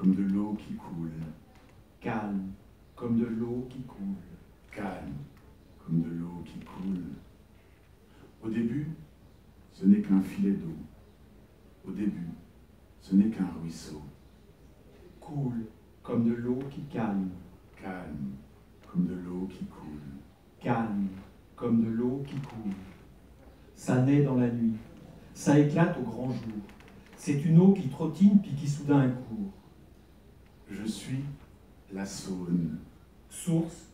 comme de l'eau qui coule. Calme, comme de l'eau qui coule. Calme, comme de l'eau qui coule. Au début, ce n'est qu'un filet d'eau. Au début, ce n'est qu'un ruisseau. Coule, comme de l'eau qui calme. Calme, comme de l'eau qui coule. Calme, comme de l'eau qui coule. Ça naît dans la nuit, ça éclate au grand jour. C'est une eau qui trottine puis qui soudain court. Je suis la Saône. Source,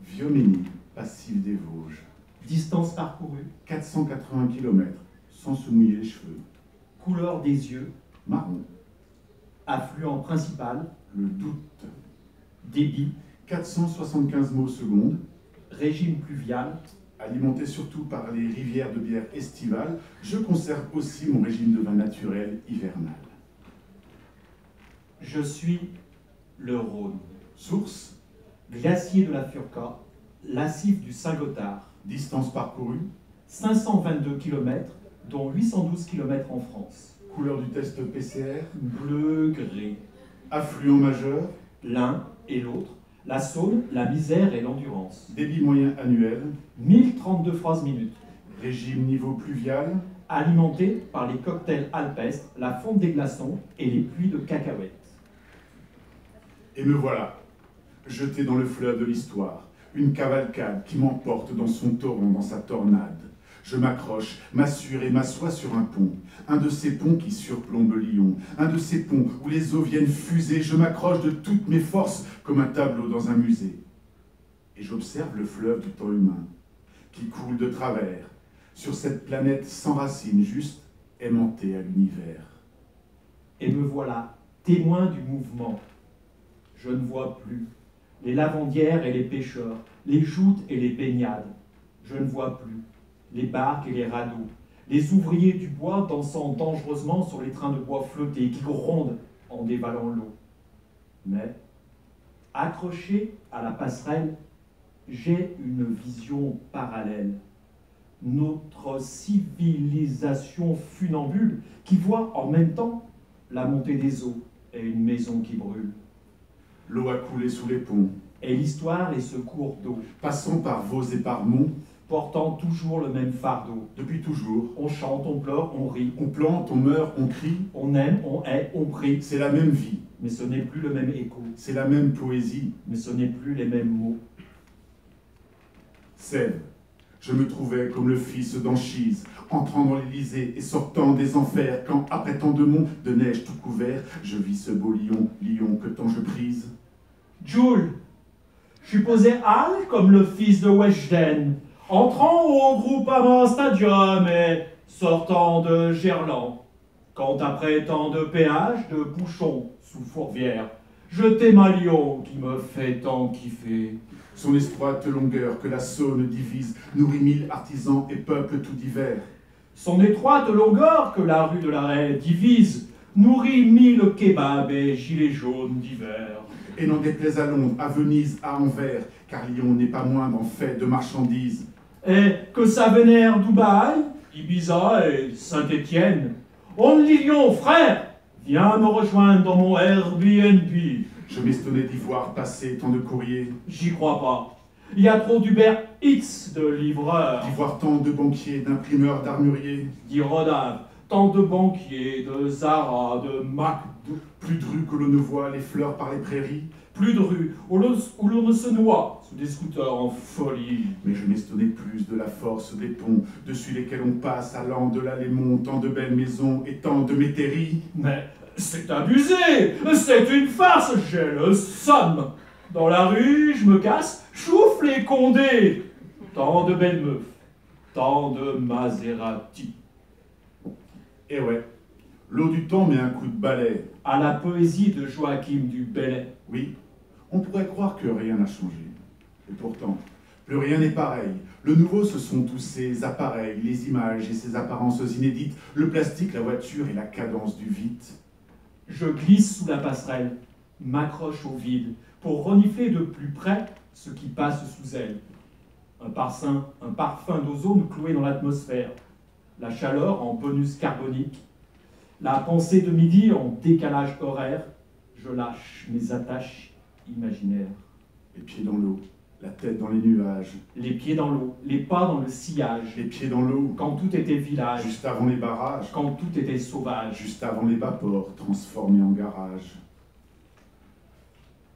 Vioménie, passive des Vosges. distance parcourue, 480 km, sans se mouiller les cheveux. couleur des yeux, Marron, affluent principal, le doute. débit, 475 mots seconde, régime pluvial, alimenté surtout par les rivières de bière estivale, je conserve aussi mon régime de vin naturel hivernal. je suis le Rhône. Source, Glacier de la Furca, Lassif du Saint-Gothard, distance parcourue, 522 km, dont 812 km en France. couleur du test PCR, Bleu-gris. affluent majeur, L'un et l'autre, la Saône, la misère et l'endurance. débit moyen annuel, 1032 phrases minutes. régime niveau pluvial, Alimenté par les cocktails alpestres, la fonte des glaçons et les pluies de cacahuètes. et me voilà, jeté dans le fleuve de l'histoire, une cavalcade qui m'emporte dans son torrent, dans sa tornade. Je m'accroche, m'assure et m'assois sur un pont, un de ces ponts qui surplombent Lyon, un de ces ponts où les eaux viennent fuser. Je m'accroche de toutes mes forces comme un tableau dans un musée. Et j'observe le fleuve du temps humain qui coule de travers sur cette planète sans racines, juste aimantée à l'univers. Et me voilà, témoin du mouvement. Je ne vois plus les lavandières et les pêcheurs, les joutes et les baignades. Je ne vois plus les barques et les radeaux, les ouvriers du bois dansant dangereusement sur les trains de bois flottés qui grondent en dévalant l'eau. Mais, accroché à la passerelle, j'ai une vision parallèle. Notre civilisation funambule qui voit en même temps la montée des eaux et une maison qui brûle. L'eau a coulé sous les ponts, Et l'histoire est ce cours d'eau, passant par Vaux et par Mont, portant toujours le même fardeau. depuis toujours. On chante, on pleure, on rit, On plante, on meurt, on crie, on aime, on hait, on prie. c'est la même vie, Mais ce n'est plus le même écho, c'est la même poésie. mais ce n'est plus les mêmes mots. Sève, je me trouvais comme le fils d'Anchise, entrant dans l'Élysée et sortant des enfers, quand, après tant de monts, de neige tout couvert, je vis ce beau lion que tant je prise. Jules, je suis posé hâle comme le fils de Weshden, entrant au Groupama Stadium et sortant de Gerland. Quand après tant de péages, de bouchons sous Fourvière, je t'aime un lion qui me fait tant kiffer. Son étroite longueur que la Saône divise, nourrit 1000 artisans et peuples tout divers. Son étroite longueur que la rue de l'Arrêt divise, nourrit 1000 kebabs et gilets jaunes d'hiver. Et n'en déplaise à Londres, à Venise, à Anvers, car Lyon n'est pas moindre en fait de marchandises. Et que ça vénère Dubaï, Ibiza et Saint-Étienne. Only Lyon, frère, viens me rejoindre dans mon Airbnb. Je m'estonnais d'y voir passer tant de courriers, J'y crois pas. Il y a trop d'Uber X de livreurs, d'y voir tant de banquiers, d'imprimeurs, d'armuriers, d'Irodave, tant de banquiers, de Zara, de Mac, plus de rues que l'on ne voit les fleurs par les prairies. plus de rues où l'on ne se noie sous des scooters en folie. Mais je m'estonnais plus de la force des ponts, dessus lesquels on passe allant de l'Alémont, tant de belles maisons et tant de métairies. Mais c'est abusé, c'est une farce, j'ai le somme. Dans la rue, je me casse, chouffe les Condés. Tant de belles meufs, tant de Maserati. Et ouais, l'eau du temps met un coup de balai. À la poésie de Joachim du Bellay. Oui, on pourrait croire que rien n'a changé. Et pourtant, plus rien n'est pareil. Le nouveau, ce sont tous ces appareils, les images et ces apparences inédites, le plastique, la voiture et la cadence du vite. Je glisse sous la passerelle, m'accroche au vide, pour renifler de plus près ce qui passe sous elle. Un parfum d'ozone cloué dans l'atmosphère, la chaleur en bonus carbonique, la pensée de midi en décalage horaire. je lâche mes attaches imaginaires. Les pieds dans l'eau, la tête dans les nuages. Les pieds dans l'eau, les pas dans le sillage. Les pieds dans l'eau, Quand tout était village, juste avant les barrages. quand tout était sauvage. Juste avant les vapeurs transformés en garage.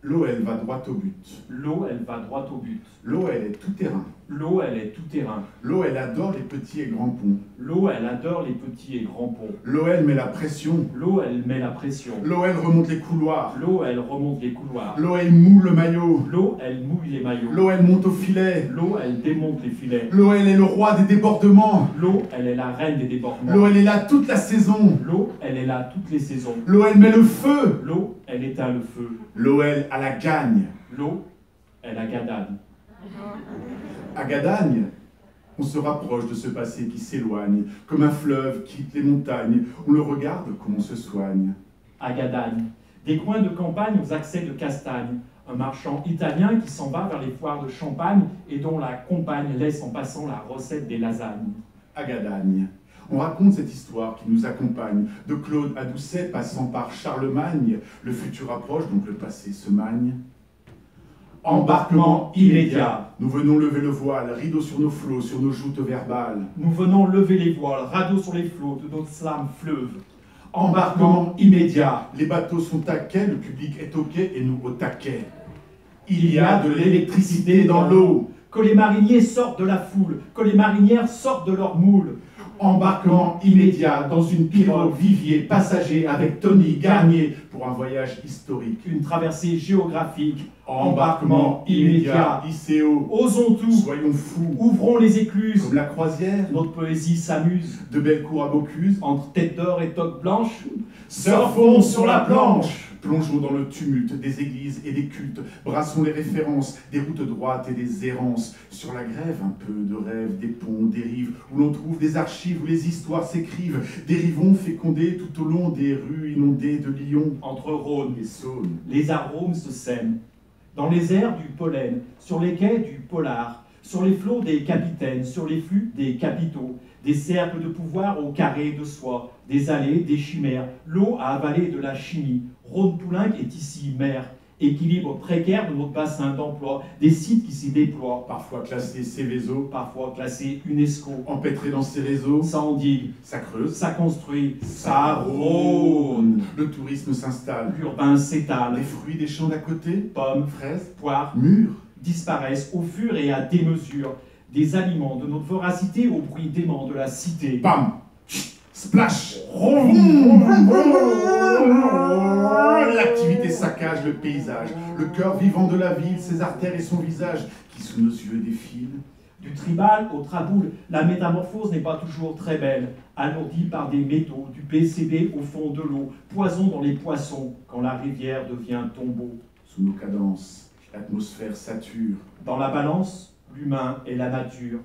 L'eau, elle va droit au but. L'eau, elle va droit au but. L'eau, elle est tout terrain. L'eau, elle est tout terrain. L'eau, elle adore les petits et grands ponts. L'eau, elle adore les petits et grands ponts. L'eau, elle met la pression. L'eau, elle met la pression. L'eau, elle remonte les couloirs. L'eau, elle remonte les couloirs. L'eau, elle moule le maillot. L'eau, elle mouille les maillots. L'eau, elle monte au filet. L'eau, elle démonte les filets. L'eau, elle est le roi des débordements. L'eau, elle est la reine des débordements. L'eau, elle est là toute la saison. L'eau, elle est là toutes les saisons. L'eau, elle met le feu. L'eau, elle éteint le feu. L'eau, elle a la gagne. L'eau, elle a Gadane. À Gadagne, on se rapproche de ce passé qui s'éloigne, comme un fleuve quitte les montagnes. On le regarde comme on se soigne. À Gadagne, des coins de campagne aux accès de castagne. Un marchand italien qui s'en va vers les foires de Champagne et dont la compagne laisse en passant la recette des lasagnes. À Gadagne, on raconte cette histoire qui nous accompagne, de Claude à Doucet passant par Charlemagne. Le futur approche, donc le passé se magne. Embarquement immédiat. Nous venons lever le voile, rideau sur nos flots, sur nos joutes verbales. Nous venons lever les voiles, radeaux sur les flots de notre slame fleuve. Embarquement immédiat. Les bateaux sont taquets, le public est au quai et nous au taquet. Il y a de l'électricité dans l'eau. Que les mariniers sortent de la foule, que les marinières sortent de leur moule. Embarquement immédiat dans une pirogue Vivier, passager avec Tony Garnier pour un voyage historique. Une traversée géographique. Embarquement immédiat, ICO. Osons tout. Soyons fous. Ouvrons les écluses. Comme la croisière, Notre poésie s'amuse. de Bellecour à Bocuse. Entre tête d'or et toque blanche. Surfons sur la planche. Plongeons dans le tumulte des églises et des cultes. Brassons les références des routes droites et des errances. Sur la grève, un peu de rêve, des ponts, des rives, où l'on trouve des archives où les histoires s'écrivent. Dérivons fécondés tout au long des rues inondées de Lyon Entre Rhône et Saône. les arômes se sèment. Dans les airs du pollen, sur les quais du polar, sur les flots des capitaines, sur les flux des capitaux, des cercles de pouvoir au carré de soie, des allées, des chimères, l'eau a avalé de la chimie. Rhône-Poulenc est ici mer, équilibre précaire de notre bassin d'emploi, des sites qui s'y déploient, Parfois classé Céveso, parfois classés UNESCO. empêtré dans ses réseaux, Ça endigue, ça creuse, ça construit, ça rône. Le tourisme s'installe. L'urbain s'étale, Les fruits des champs d'à côté, pommes, fraises, poires, mûres, disparaissent au fur et à démesure des aliments de notre voracité au bruit dément de la cité. bam, splash, l'activité saccage le paysage, le cœur vivant de la ville, ses artères et son visage qui sous nos yeux défilent. Du tribal au traboul, la métamorphose n'est pas toujours très belle, alourdie par des métaux, du PCB au fond de l'eau, poison dans les poissons quand la rivière devient tombeau. Sous nos cadences, l'atmosphère sature. Dans la balance, l'humain et la nature.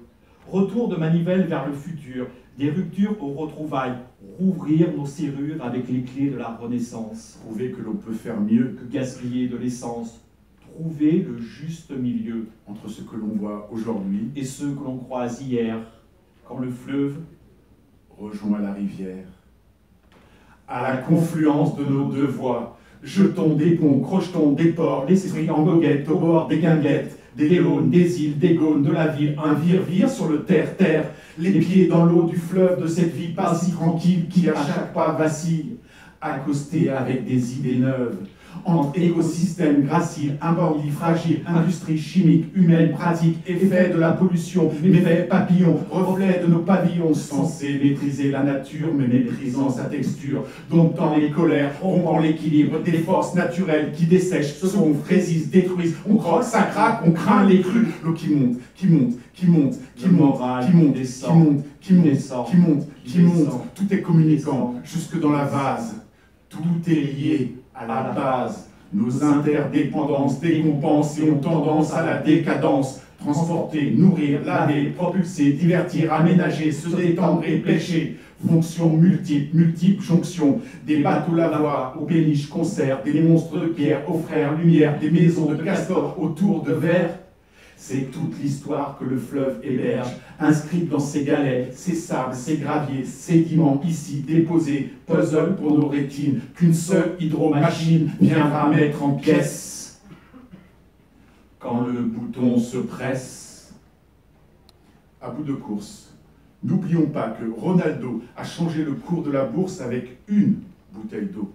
Retour de manivelle vers le futur, des ruptures aux retrouvailles, rouvrir nos serrures avec les clés de la Renaissance. Prouver que l'on peut faire mieux Que gaspiller de l'essence, trouver le juste milieu, entre ce que l'on voit aujourd'hui, et ceux que l'on croise hier, quand le fleuve, rejoint la rivière. À la confluence de nos deux voies, jetons des ponts, crochetons des ports, l'esprit en goguette au bord des guinguettes, des lônes, des îles, des gaunes de la ville, un vire-vire sur le terre-terre, les pieds dans l'eau du fleuve de cette vie pas si tranquille qui à chaque pas vacille, accosté avec des idées neuves, entre écosystèmes graciles, un bandit fragile, industrie chimique, humaine, pratique, effet de la pollution, méfait papillon, reflet de nos pavillons, censés maîtriser la nature, mais méprisant sa texture, domptant les colères, rompant l'équilibre des forces naturelles qui dessèchent, se fraisissent, détruisent, on croque, ça craque, on craint les crues, l'eau qui monte, qui monte, qui monte, qui monte, qui monte, qui monte, qui monte, qui monte, qui monte, tout est communicant, jusque dans la vase, tout est lié à la base. Nos interdépendances décompensent et ont tendance à la décadence. Transporter, nourrir, laver, propulser, divertir, aménager, se détendre et pêcher. Fonctions multiples, multiples jonctions. Des bateaux lavoirs aux péniches concerts, des monstres de pierre aux frères lumière, des maisons de castors autour de verre. C'est toute l'histoire que le fleuve héberge, inscrite dans ses galets, ses sables, ses graviers, sédiments ici déposés, puzzle pour nos rétines, qu'une seule hydromachine viendra mettre en pièces. Quand le bouton se presse, à bout de course, n'oublions pas que Ronaldo a changé le cours de la bourse avec une bouteille d'eau.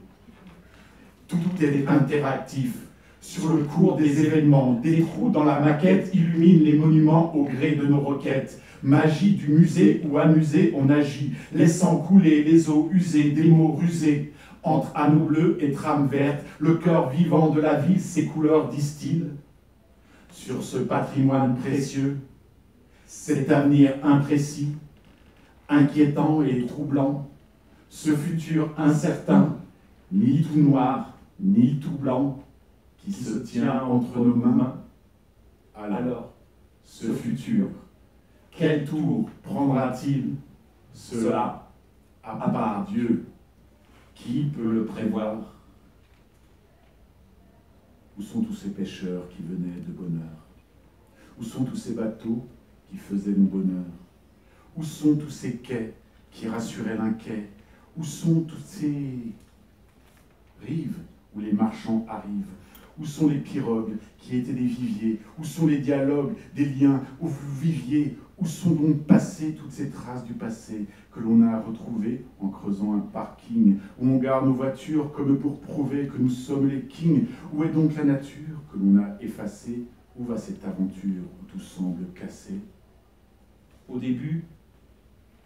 Tout est interactif. Sur le cours des événements, des trous dans la maquette illuminent les monuments au gré de nos requêtes. Magie du musée où amusé on agit, laissant couler les eaux usées des mots rusés. Entre anneaux bleus et trames vertes, le cœur vivant de la ville ses couleurs distille. Sur ce patrimoine précieux, cet avenir imprécis, inquiétant et troublant, ce futur incertain, ni tout noir, ni tout blanc, qui se tient entre nos mains. Alors, ce futur, quel tour prendra-t-il? Cela, à part Dieu, qui peut le prévoir? Où sont tous ces pêcheurs qui venaient de bonne heure? Où sont tous ces bateaux qui faisaient mon bonheur? Où sont tous ces quais qui rassuraient l'inquiet? Où sont toutes ces rives où les marchands arrivent? Où sont les pirogues qui étaient des viviers? Où sont les dialogues, des liens où vous viviez? Où sont donc passées toutes ces traces du passé que l'on a retrouvées en creusant un parking? Où on garde nos voitures comme pour prouver que nous sommes les kings? Où est donc la nature que l'on a effacée? Où va cette aventure où tout semble cassé? Au début,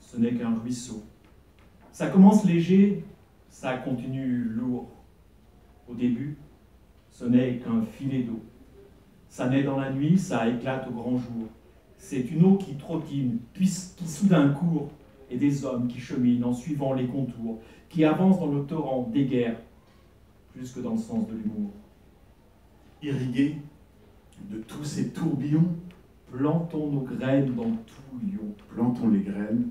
ce n'est qu'un ruisseau. Ça commence léger, ça continue lourd. Au début, ce n'est qu'un filet d'eau. Ça naît dans la nuit, ça éclate au grand jour. C'est une eau qui trottine, puis qui soudain court, et des hommes qui cheminent en suivant les contours, qui avancent dans le torrent des guerres, plus que dans le sens de l'humour. Irrigués de tous ces tourbillons, plantons nos graines dans tout Lyon. Plantons les graines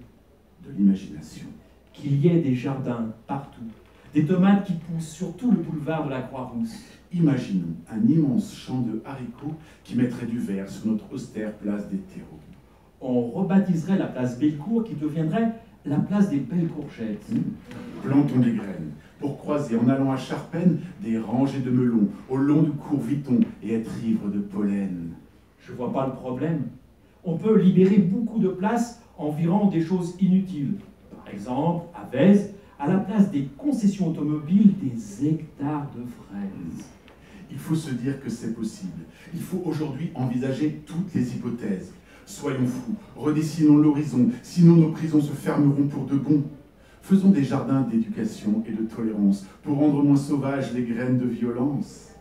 de l'imagination. Qu'il y ait des jardins partout, des tomates qui poussent sur tout le boulevard de la Croix-Rousse. Imaginons un immense champ de haricots qui mettrait du vert sur notre austère place des terreaux. On rebaptiserait la place Bellecour qui deviendrait la place des belles courgettes. Plantons des graines pour croiser en allant à Charpennes des rangées de melons au long du cours Viton et être ivre de pollen. Je vois pas le problème. On peut libérer beaucoup de place en virant des choses inutiles. Par exemple, à Vèze, à la place des concessions automobiles, des hectares de fraises. Il faut se dire que c'est possible. Il faut aujourd'hui envisager toutes les hypothèses. Soyons fous, redessinons l'horizon, sinon nos prisons se fermeront pour de bon. Faisons des jardins d'éducation et de tolérance pour rendre moins sauvages les graines de violence.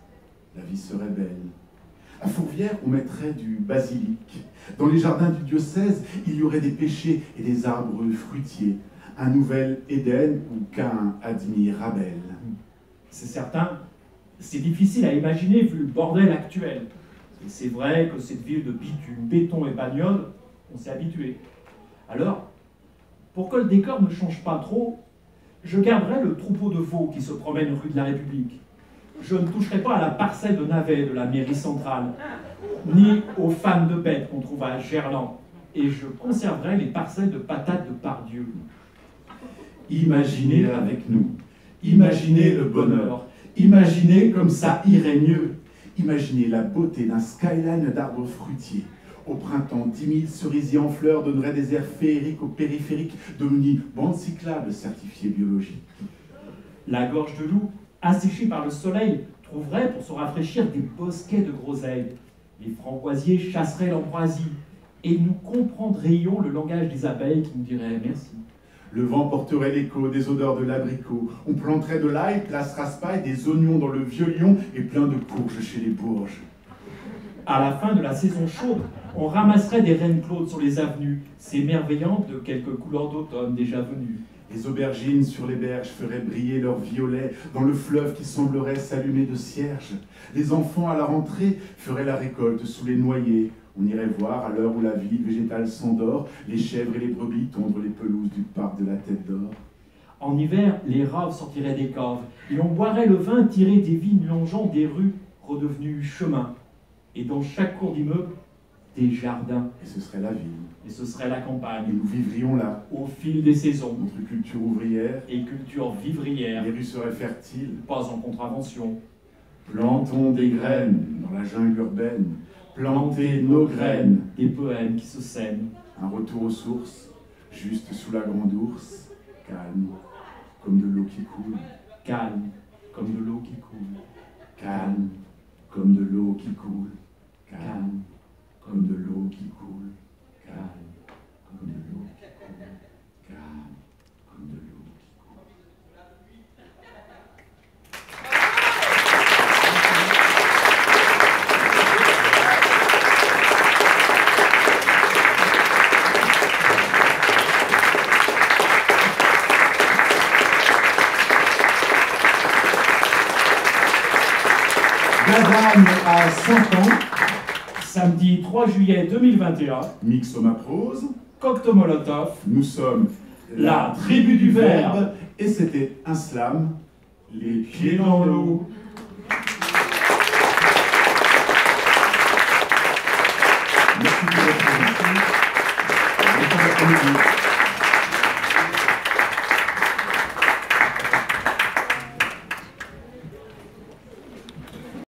La vie serait belle. À Fourvière, on mettrait du basilic. Dans les jardins du diocèse, il y aurait des pêchers et des arbres fruitiers. Un nouvel Éden où Caïn admire Abel. C'est certain, c'est difficile à imaginer vu le bordel actuel. Et c'est vrai que cette ville de bitume, béton et bagnole, on s'est habitué. Alors, pour que le décor ne change pas trop, je garderai le troupeau de veaux qui se promène rue de la République. Je ne toucherai pas à la parcelle de navets de la mairie centrale, ni aux femmes de bêtes qu'on trouve à Gerland, et je conserverai les parcelles de patates de Pardieu. Imaginez avec nous, imaginez le bonheur, imaginez comme ça irait mieux. Imaginez la beauté d'un skyline d'arbres fruitiers. Au printemps, 10 000 cerisiers en fleurs donneraient des airs féeriques au périphérique, devenus bandes cyclables certifiées biologiques. La gorge de loup, asséchée par le soleil, trouverait pour se rafraîchir des bosquets de groseilles. Les framboisiers chasseraient l'ambroisie, et nous comprendrions le langage des abeilles qui nous diraient merci. Le vent porterait l'écho des odeurs de l'abricot. On planterait de l'ail, place Raspail, des oignons dans le vieux Lyon et plein de courges chez les Bourges. À la fin de la saison chaude, on ramasserait des reines claudes sur les avenues, s'émerveillant de quelques couleurs d'automne déjà venues. Les aubergines sur les berges feraient briller leurs violets dans le fleuve qui semblerait s'allumer de cierges. Les enfants à la rentrée feraient la récolte sous les noyers. On irait voir, à l'heure où la vie végétale s'endort, les chèvres et les brebis tondre les pelouses du parc de la Tête d'Or. En hiver, les raves sortiraient des caves, et on boirait le vin tiré des vignes longeant des rues redevenues chemins. Et dans chaque cour d'immeuble, des jardins, et ce serait la ville. et ce serait la Et campagne, nous vivrions là, au fil des saisons, notre culture ouvrière, et culture vivrière, les rues seraient fertiles. pas en contravention. Plantons des graines dans la jungle urbaine, plantez nos graines. Des poèmes qui se sèment, Un retour aux sources, juste sous la grande ours, calme, comme de l'eau qui coule, calme, comme de l'eau qui coule, calme, comme de l'eau qui coule, calme, calme, comme de l'eau qui coule, calme, calme. comme de l'eau qui coule, calme, comme de l'eau qui coule. Gavane a 100 ans, samedi 3 juillet 2021, Mixomaprose, Cocteau Molotov, nous sommes la tribu du verbe. et c'était un slam, les pieds dans l'eau.